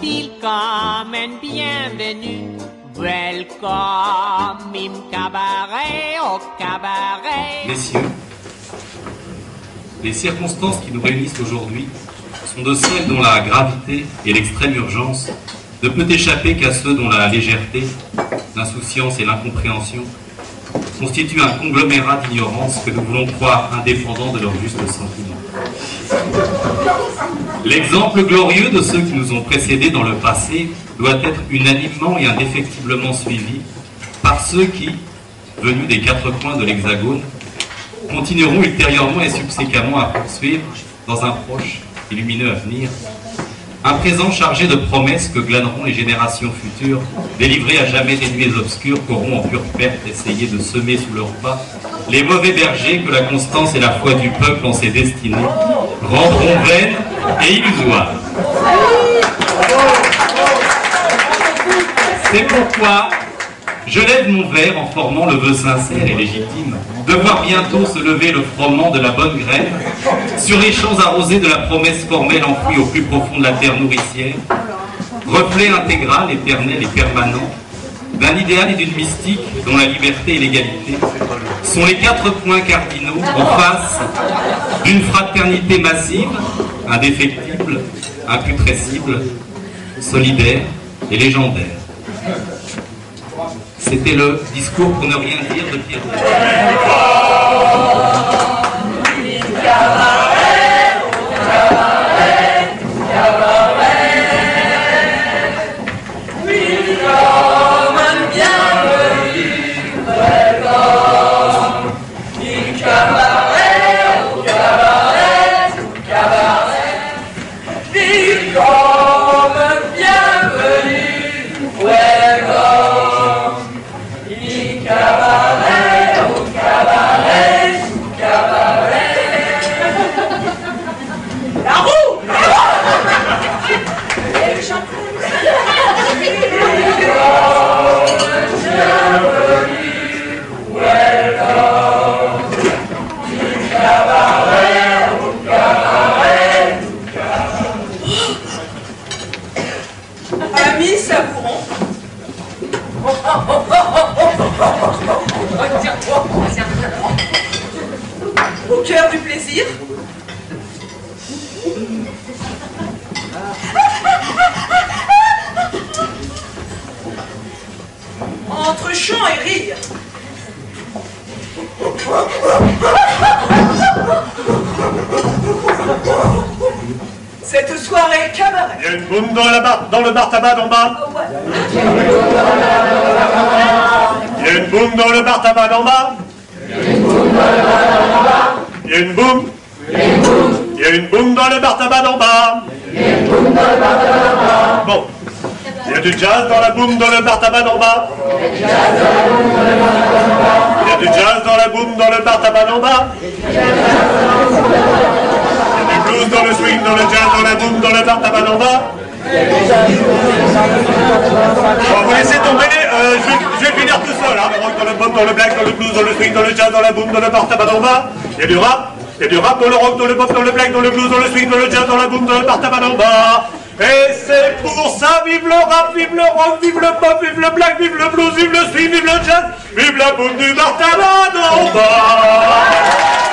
Willkommen, bienvenue. Welcome im cabaret, au cabaret. Messieurs, les circonstances qui nous réunissent aujourd'hui sont de celles dont la gravité et l'extrême urgence ne peut échapper qu'à ceux dont la légèreté, l'insouciance et l'incompréhension constituent un conglomérat d'ignorance que nous voulons croire indépendant de leurs justes sentiments. L'exemple glorieux de ceux qui nous ont précédés dans le passé doit être unanimement et indéfectiblement suivi par ceux qui, venus des quatre coins de l'Hexagone, continueront ultérieurement et subséquemment à poursuivre, dans un proche et lumineux avenir, un présent chargé de promesses que glaneront les générations futures, délivrées à jamais des nuées obscures qu'auront en pure perte essayé de semer sous leurs pas les mauvais bergers que la constance et la foi du peuple en ses destinées rendront vaines et illusoires. C'est pourquoi je lève mon verre en formant le vœu sincère et légitime de voir bientôt se lever le froment de la bonne graine sur les champs arrosés de la promesse formelle enfouie au plus profond de la terre nourricière, reflet intégral, éternel et permanent d'un idéal et d'une mystique dont la liberté et l'égalité sont les quatre points cardinaux en face d'une fraternité massive, indéfectible, imputrescible, solidaire et légendaire. C'était le discours pour ne rien dire de Pierre Dac. Amis savourants, au cœur du plaisir, entre chant et rire, cette soirée cabaret. Il y a une boum dans le bar tabac d'en bas. Oh, ouais. Il y a une boum dans le bar tabac d'en bas. Il y a une boum. Il y a une boum dans le bar tabac d'en bas. Bon. Il y a du jazz dans la boum dans le bar tabac d'en bas. Il y a du jazz dans la boum dans le bar tabac d'en bas. Il y a du blues dans le swing, dans le jazz, dans la boum, dans le bar tabac d'en bas. Bon, vous laissez tomber, je vais finir tout seul, hein. Le rock dans le pop, dans le black, dans le blues, dans le swing, dans le jazz, dans la boum, dans le bar tabac d'en bas. Il y a du rap, dans le rock, dans le pop, dans le black, dans le blues, dans le swing, dans le jazz, dans la boum, dans le bar tabac d'en bas. Et c'est pour ça, vive le rap, vive le rock, vive le pop, vive le black, vive le blues, vive le swing, vive le jazz, vive la boum du bar tabac d'en bas.